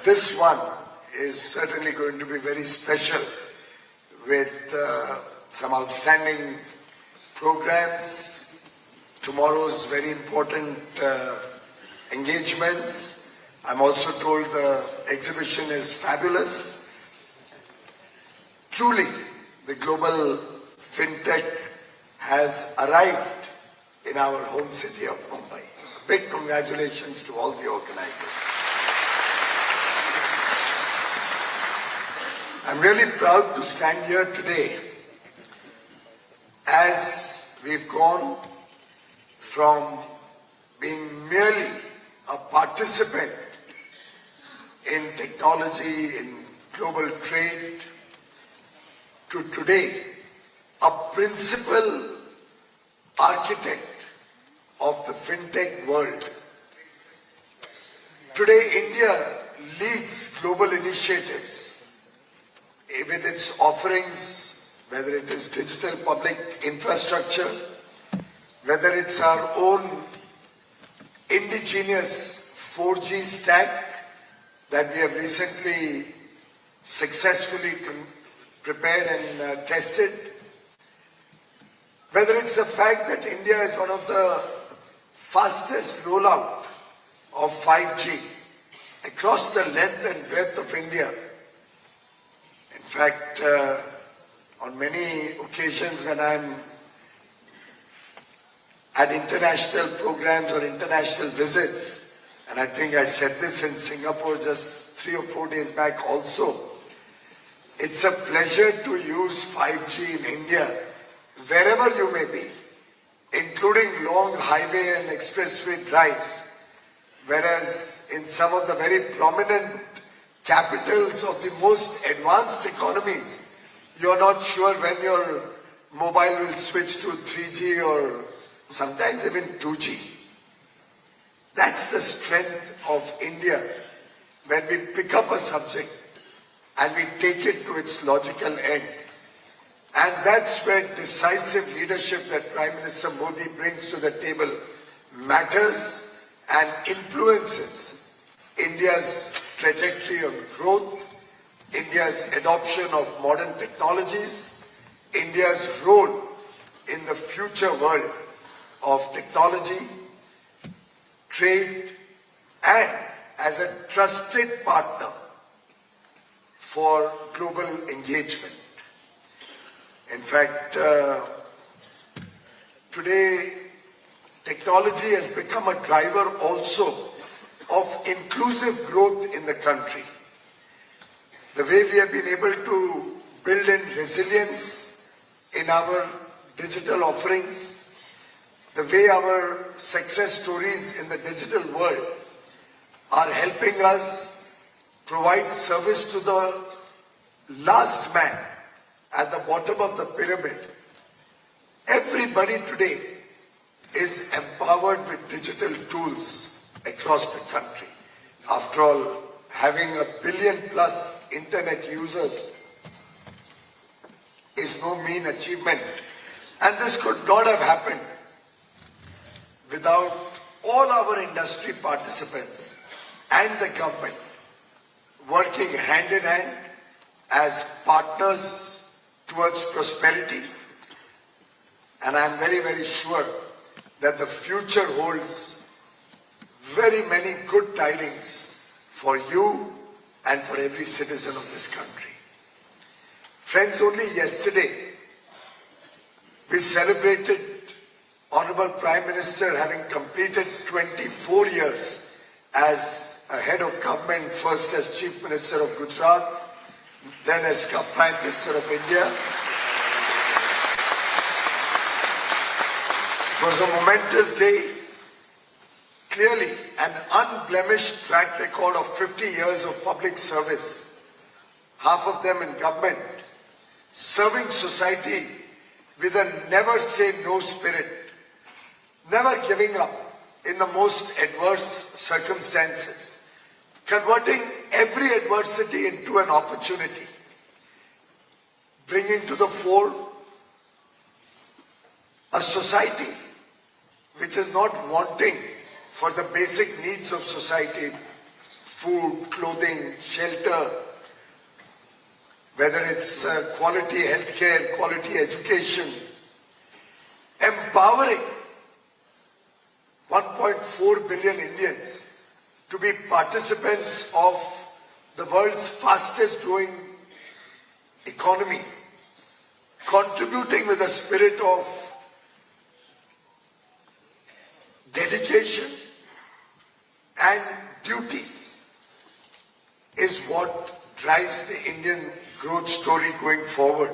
this one is certainly going to be very special with some outstanding programs, tomorrow's very important engagements. I'm also told the exhibition is fabulous. Truly, the global Fintech has arrived in our home city of Mumbai. Big congratulations to all the organizers. I'm really proud to stand here today as we've gone from being merely a participant in technology, in global trade, to today a principal architect of the Fintech world. Today India leads global initiatives with its offerings, whether it is digital public infrastructure, whether it's our own indigenous 4G stack that we have recently successfully prepared and tested, whether it's the fact that India is one of the fastest rollout of 5G across the length and breadth of India. In fact, on many occasions when I'm at international programs or international visits, and I think I said this in Singapore just 3 or 4 days back also, it's a pleasure to use 5G in India wherever you may be, including long highway and expressway drives, whereas in some of the very prominent capitals of the most advanced economies, you're not sure when your mobile will switch to 3G or sometimes even 2G. That's the strength of India when we pick up a subject and we take it to its logical end. And that's where decisive leadership that Prime Minister Modi brings to the table matters and influences India's trajectory of growth, India's adoption of modern technologies, India's role in the future world of technology, trade, and as a trusted partner for global engagement. In fact, today technology has become a driver also of inclusive growth in the country. The way we have been able to build in resilience in our digital offerings, the way our success stories in the digital world are helping us provide service to the last man at the bottom of the pyramid. Everybody today is empowered with digital tools across the country. After all, having 1 billion plus internet users is no mean achievement. And this could not have happened without all our industry participants and the government working hand in hand as partners towards prosperity. And I'm very, very sure that the future holds very many good tidings for you and for every citizen of this country. Friends, only yesterday we celebrated Honorable Prime Minister having completed 24 years as a head of government, first as Chief Minister of Gujarat, then as Prime Minister of India. It was a momentous day. Clearly, an unblemished track record of 50 years of public service, half of them in government, serving society with a never say no spirit, never giving up in the most adverse circumstances, converting every adversity into an opportunity, bringing to the fore a society which is not wanting for the basic needs of society, food, clothing, shelter, whether it's quality healthcare, quality education, empowering 1.4 billion Indians to be participants of the world's fastest growing economy, contributing with a spirit of dedication and duty is what drives the Indian growth story going forward.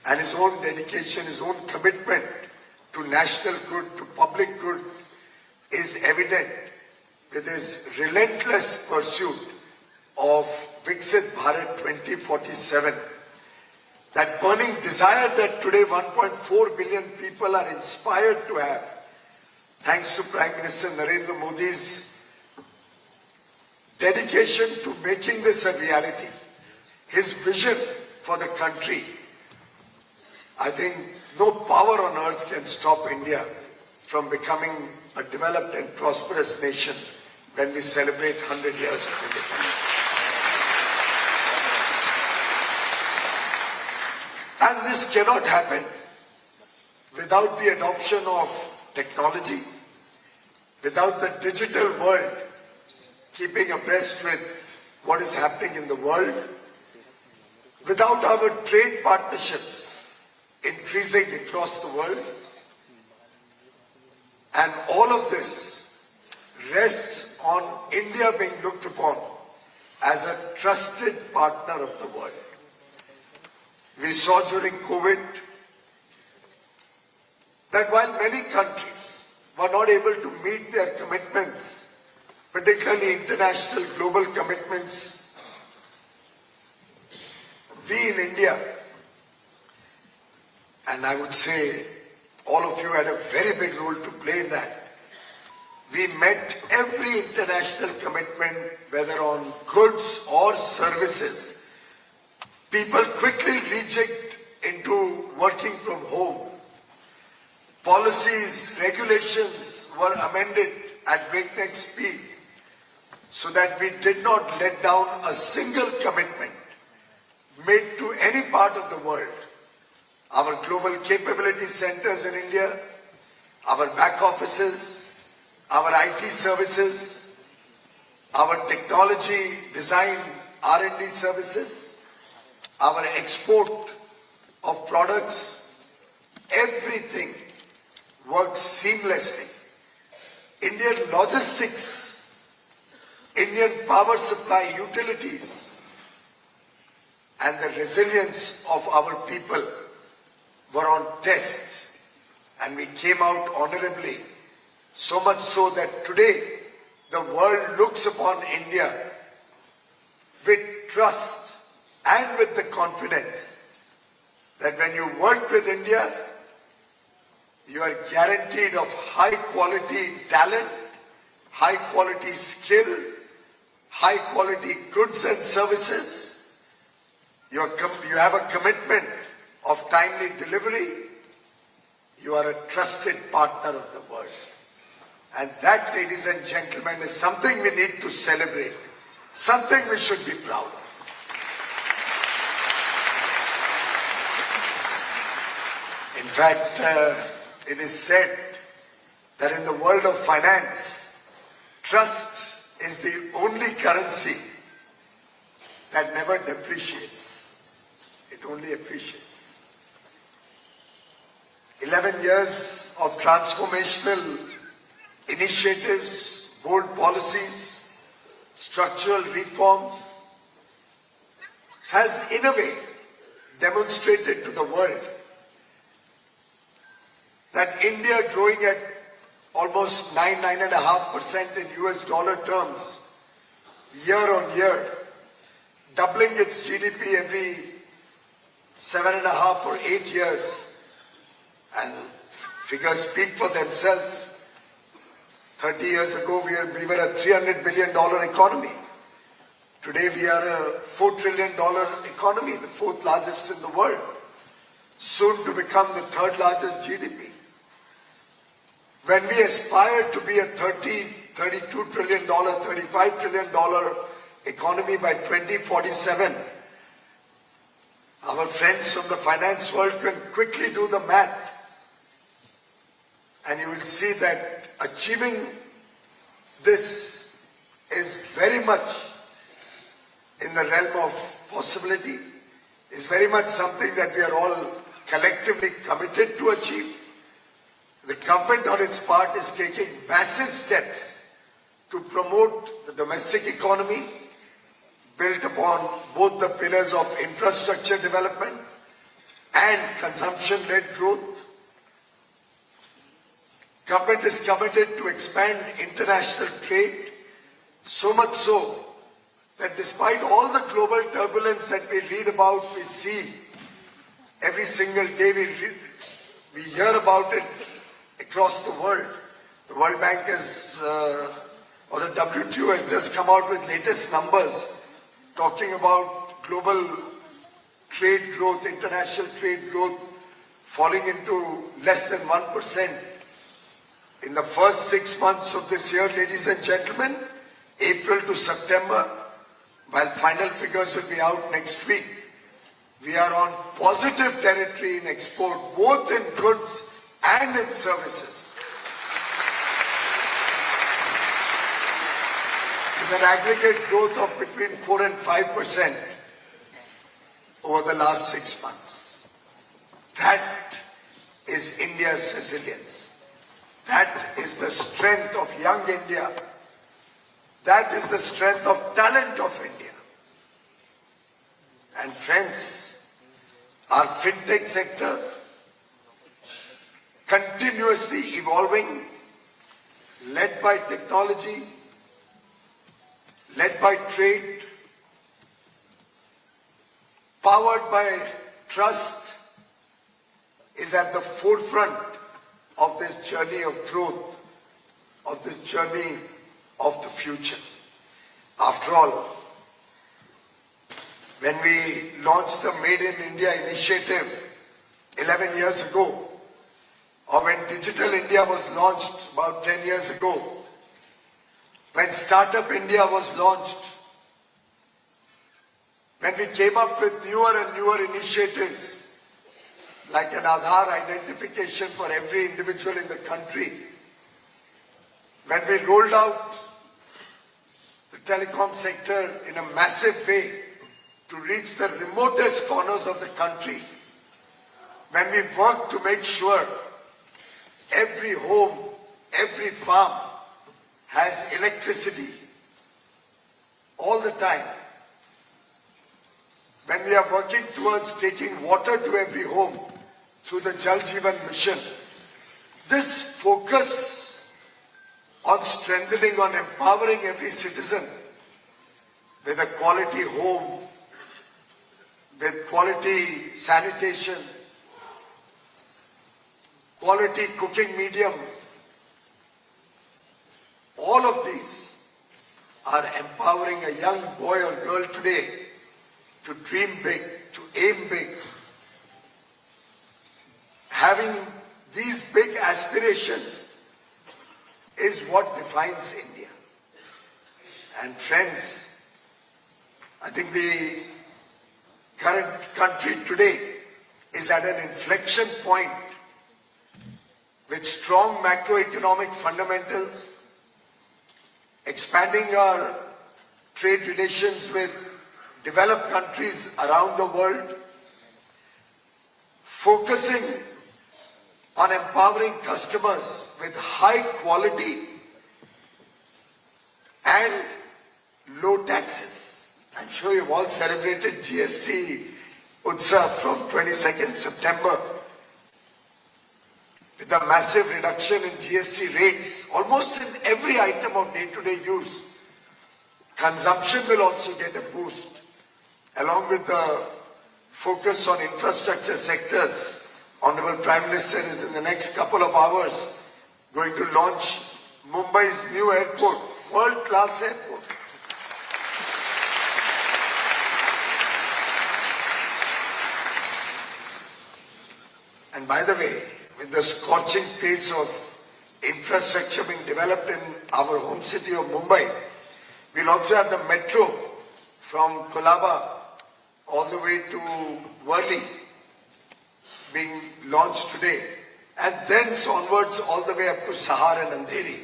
And his own dedication, his own commitment to national good, to public good is evident with his relentless pursuit of Viksit Bharat 2047. That burning desire that today 1.4 billion people are inspired to have, thanks to Prime Minister Narendra Modi's dedication to making this a reality, his vision for the country. I think no power on earth can stop India from becoming a developed and prosperous nation when we celebrate 100 years of independence. And this cannot happen without the adoption of technology, without the digital world keeping abreast with what is happening in the world, without our trade partnerships increasing across the world. And all of this rests on India being looked upon as a trusted partner of the world. We saw during COVID that while many countries were not able to meet their commitments, particularly international global commitments, we in India, and I would say all of you had a very big role to play in that, we met every international commitment, whether on goods or services. People quickly reject into working from home. Policies, regulations were amended at breakneck speed so that we did not let down a single commitment made to any part of the world. Our global capability centers in India, our back offices, our IT services, our technology design R&D services, our export of products, everything works seamlessly. Indian logistics, Indian power supply utilities, and the resilience of our people were on test, and we came out honorably, so much so that today the world looks upon India with trust and with the confidence that when you work with India, you are guaranteed of high quality talent, high quality skill, high quality goods and services. You have a commitment of timely delivery. You are a trusted partner of the world. And that, ladies and gentlemen, is something we need to celebrate, something we should be proud of. In fact, it is said that in the world of finance, trust is the only currency that never depreciates. It only appreciates. 11 years of transformational initiatives, bold policies, structural reforms has in a way demonstrated to the world that India, growing at almost 9.5% in US dollar terms year on year, doubling its GDP every 7.5 or 8 years, and figures speak for themselves. 30 years ago we were a $300 billion economy. Today we are a $4 trillion economy, the fourth largest in the world, soon to become the third largest GDP. When we aspire to be a $32 trillion, $35 trillion economy by 2047. Our friends from the finance world can quickly do the math, and you will see that achieving this is very much in the realm of possibility, is very much something that we are all collectively committed to achieve. The government on its part is taking massive steps to promote the domestic economy, built upon both the pillars of infrastructure development and consumption-led growth. Government is committed to expand international trade, so much so that despite all the global turbulence that we read about, we see every single day, we hear about it across the world. The World Bank has, or the WTO has just come out with latest numbers talking about global trade growth, international trade growth falling into less than 1%. In the first 6 months of this year, ladies and gentlemen, April to September, while final figures will be out next week, we are on positive territory in export, both in goods and in services. With an aggregate growth of between 4 and 5% over the last 6 months. That is India's resilience. That is the strength of young India. That is the strength of talent of India. And friends, our Fintech sector continuously evolving, led by technology, led by trade, powered by trust, is at the forefront of this journey of growth, of this journey of the future. After all, when we launched the Made in India initiative 11 years ago, or when Digital India was launched about 10 years ago, when Startup India was launched, when we came up with newer and newer initiatives like an Aadhaar identification for every individual in the country, when we rolled out the telecom sector in a massive way to reach the remotest corners of the country, when we worked to make sure every home, every farm has electricity all the time, when we are working towards taking water to every home through the Jal Jeevan Mission, this focus on strengthening, on empowering every citizen with a quality home, with quality sanitation, quality cooking medium, all of these are empowering a young boy or girl today to dream big, to aim big. Having these big aspirations is what defines India. And friends, I think the current country today is at an inflection point with strong macroeconomic fundamentals, expanding our trade relations with developed countries around the world, focusing on empowering customers with high quality and low taxes. I'm sure you've all celebrated GST Utsav from 22nd September with a massive reduction in GST rates almost in every item of day-to-day use. Consumption will also get a boost, along with the focus on infrastructure sectors. Honorable Prime Minister is in the next couple of hours going to launch Mumbai's new airport, world-class airport. And by the way, with the scorching pace of infrastructure being developed in our home city of Mumbai. We'll also have the metro from Kolaba all the way to Worli being launched today, and thence onwards all the way up to Sahar and Andheri.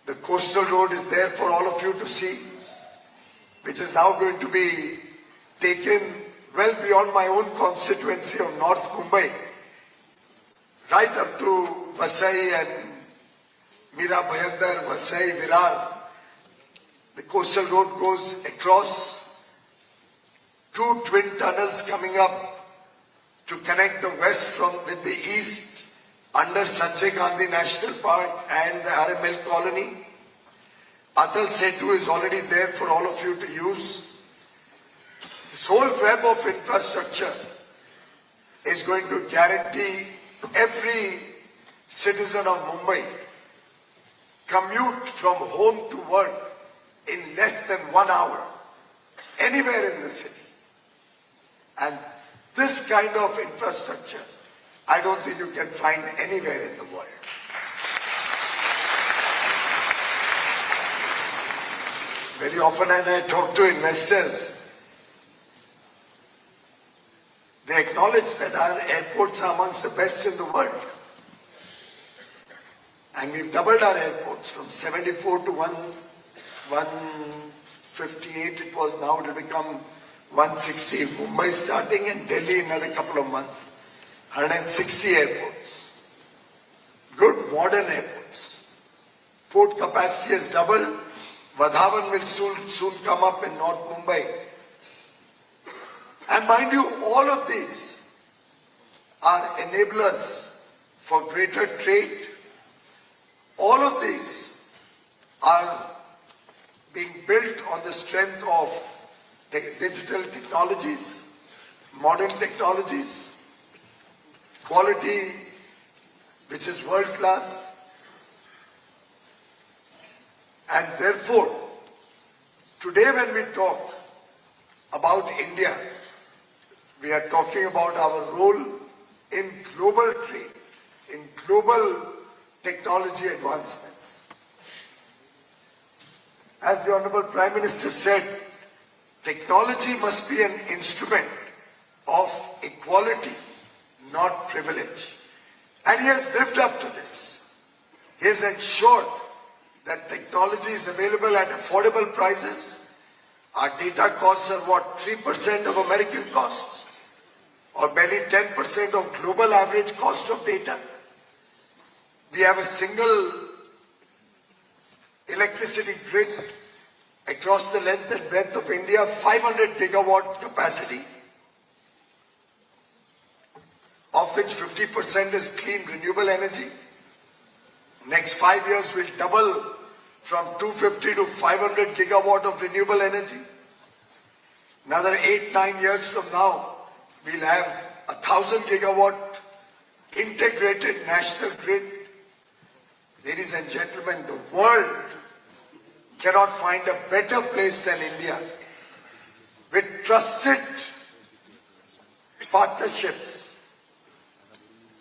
The coastal road is there for all of you to see, which is now going to be taken well beyond my own constituency of North Mumbai, right up to Vasai and Mira Bhayandar, Vasai, Virar. The coastal road goes across, 2 twin tunnels coming up to connect the west with the east under Sanjay Gandhi National Park and the RML colony. Atal Setu is already there for all of you to use. This whole web of infrastructure is going to guarantee every citizen of Mumbai commute from home to work in less than 1 hour, anywhere in the city. And this kind of infrastructure, I don't think you can find anywhere in the world. Very often when I talk to investors, they acknowledge that our airports are amongst the best in the world. And we've doubled our airports from 74 to 158 it was, now it will become 160. Mumbai starting and Delhi in another couple of months. 160 airports. Good modern airports. Port capacity has doubled. Vadhavan will soon come up in North Mumbai. And mind you, all of these are enablers for greater trade. All of these are being built on the strength of digital technologies, modern technologies, quality which is world class. And therefore, today when we talk about India, we are talking about our role in global trade, in global technology advancements. As the Honorable Prime Minister said, technology must be an instrument of equality, not privilege. And he has lived up to this. He has ensured that technology is available at affordable prices. Our data costs are what, 3% of American costs? Or barely 10% of global average cost of data. We have a single electricity grid across the length and breadth of India, 500 gigawatt capacity, of which 50% is clean renewable energy. Next 5 years will double from 250 to 500 gigawatt of renewable energy. Another 8-9 years from now, we'll have 1,000 gigawatt integrated national grid. Ladies and gentlemen, the world cannot find a better place than India with trusted partnerships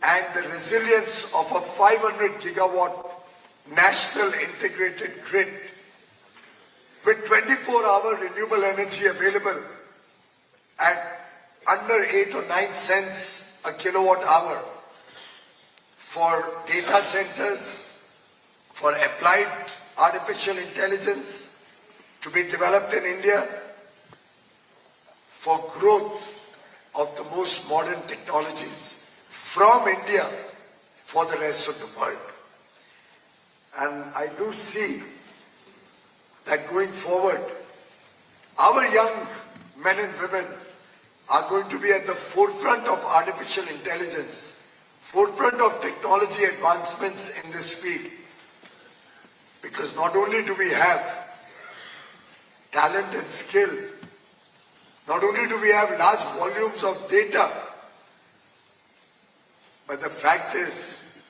and the resilience of a 500 gigawatt national integrated grid with 24-hour renewable energy available at under 8 or 9 cents a kilowatt hour for data centers, for applied artificial intelligence to be developed in India, for growth of the most modern technologies from India for the rest of the world. And I do see that going forward, our young men and women are going to be at the forefront of artificial intelligence, forefront of technology advancements in this field. Because not only do we have talent and skill, not only do we have large volumes of data, but the fact is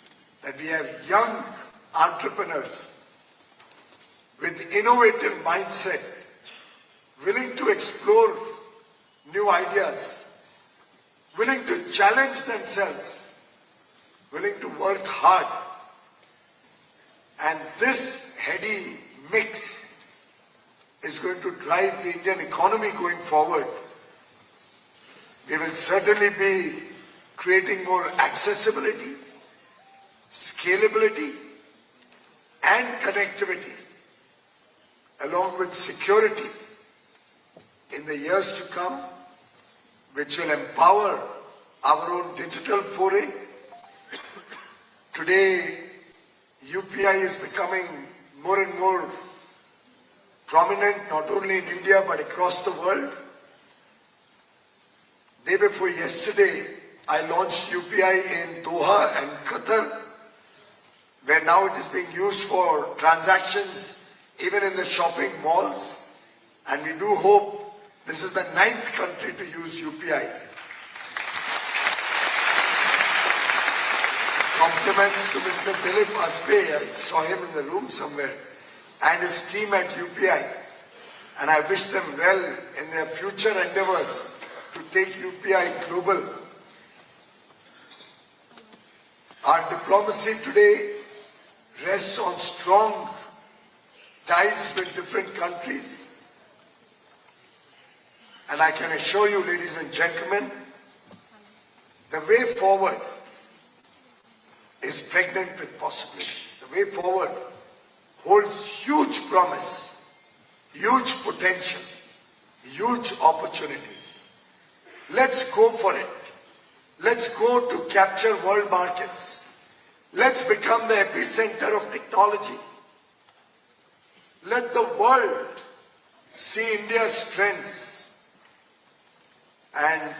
that we have young entrepreneurs with innovative mindset, willing to explore new ideas, willing to challenge themselves, willing to work hard. And this heady mix is going to drive the Indian economy going forward. We will certainly be creating more accessibility, scalability, and connectivity, along with security in the years to come, which will empower our own digital foray. Today, UPI is becoming more and more prominent, not only in India but across the world. Day before yesterday, I launched UPI in Doha and Qatar, where now it is being used for transactions even in the shopping malls. And we do hope this is the 9th country to use UPI. Compliments to Mr. Dilip Aspe, I saw him in the room somewhere, and his team at UPI. And I wish them well in their future endeavors to take UPI global. Our diplomacy today rests on strong ties with different countries. And I can assure you, ladies and gentlemen, the way forward is pregnant with possibilities. The way forward holds huge promise, huge potential, huge opportunities. Let's go for it. Let's go to capture world markets. Let's become the epicenter of technology. Let the world see India's strengths. And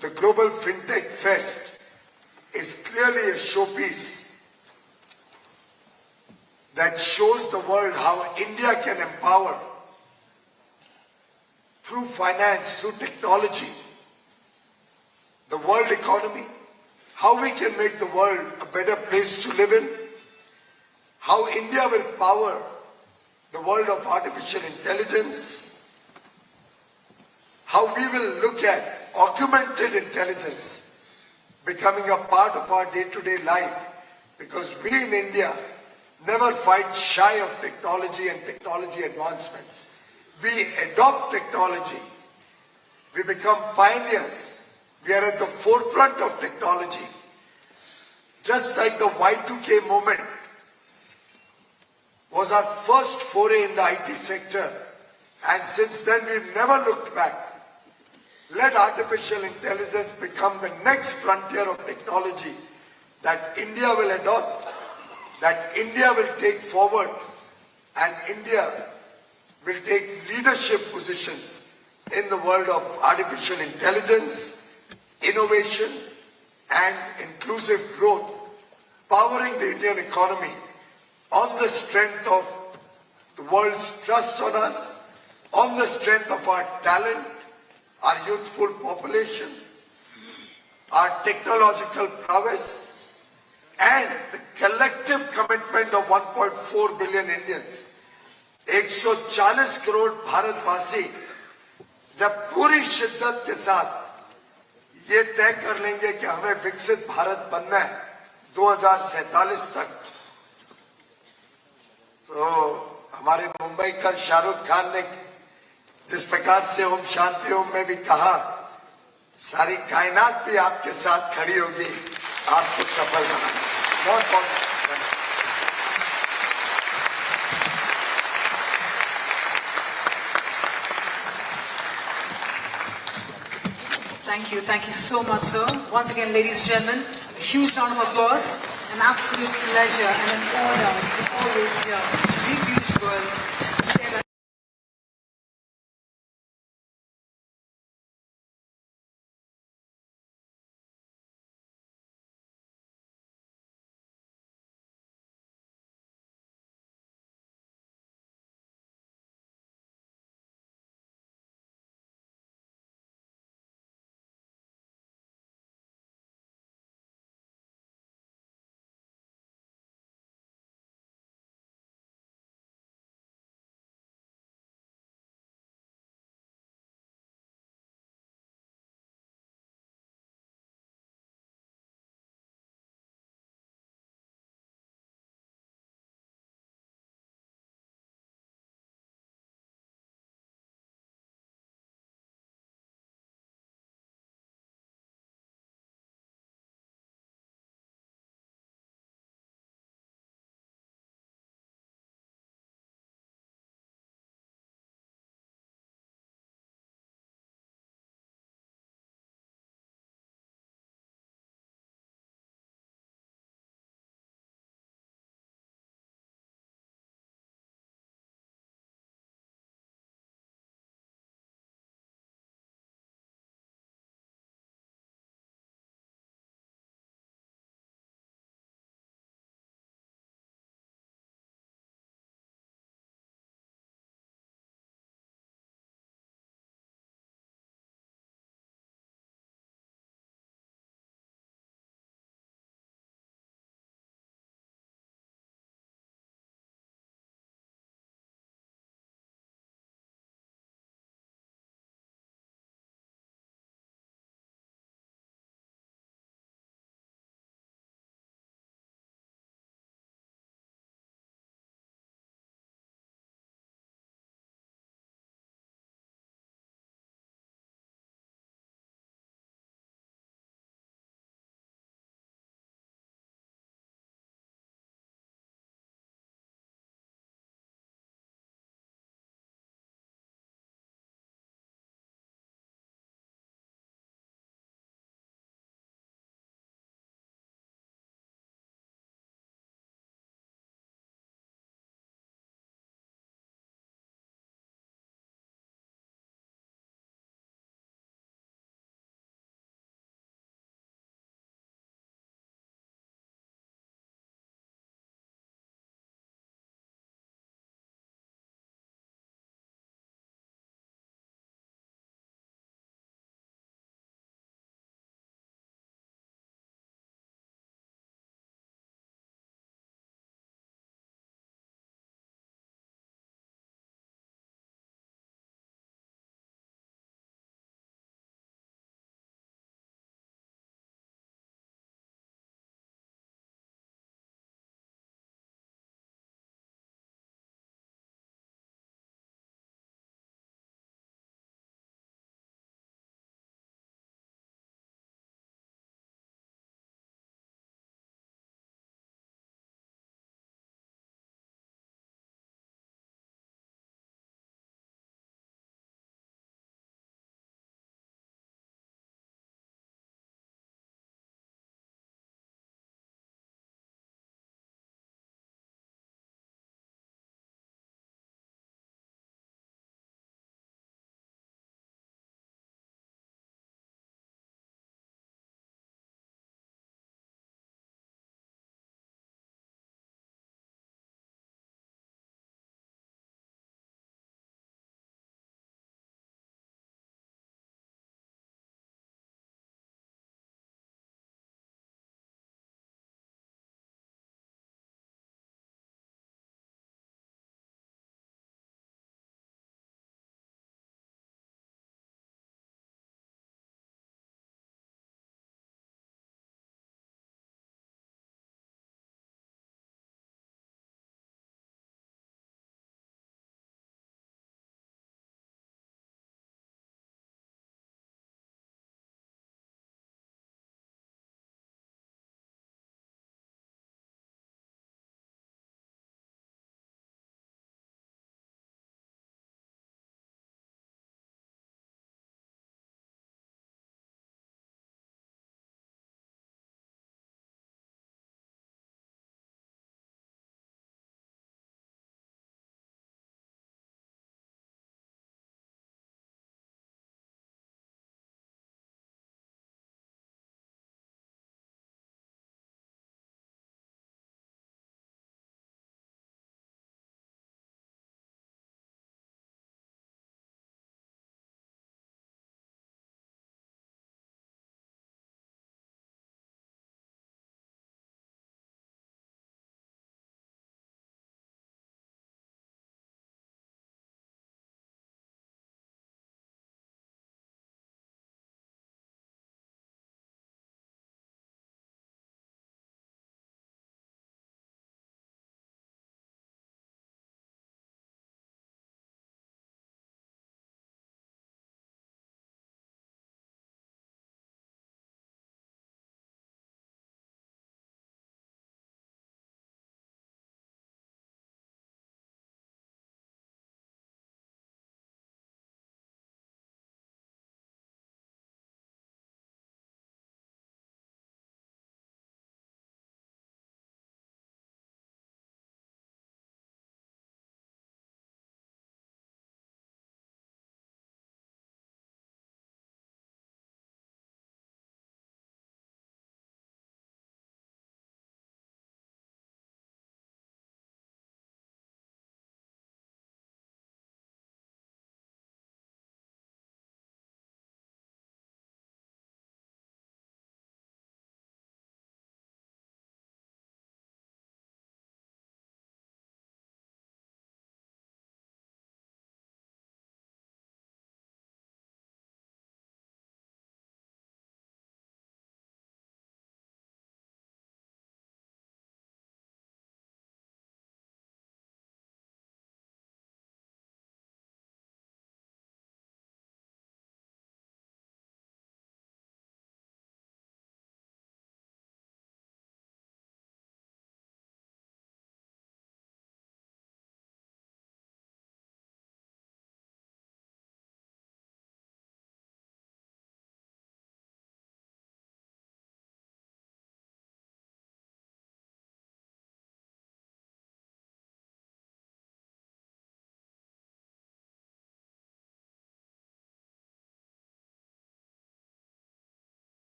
the Global Fintech Fest is clearly a showpiece that shows the world how India can empower through finance, through technology, the world economy, how we can make the world a better place to live in, how India will power the world of artificial intelligence, how we will look at augmented intelligence becoming a part of our day-to-day life, because we in India never fight shy of technology and technology advancements. We adopt technology. We become pioneers. We are at the forefront of technology. Just like the Y2K moment was our first foray in the IT sector, and since then we've never looked back. Let artificial intelligence become the next frontier of technology that India will adopt, that India will take forward, and India will take leadership positions in the world of artificial intelligence, innovation, and inclusive growth, powering the Indian economy on the strength of the world's trust on us, on the strength of our talent, our youthful population, our technological prowess, and the collective commitment of 1.4 billion Indians. 140 crore भारतवासी जब पूरी शिद्दत के साथ ये तय कर लेंगे कि हमें विकसित भारत बनना है 2047 तक, तो हमारे मुंबई का शाहरुख खान ने जिस प्रकार से ओम शांति ओम में भी कहा, सारी कायनात भी आपके साथ खड़ी होगी आपको सफल बनाने। बहुत बहुत Thank you so much, sir. Once again, ladies and gentlemen, a huge round of applause. An absolute pleasure and an honor to always hear Piyush Goyal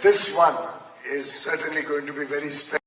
This one is certainly going to be very special.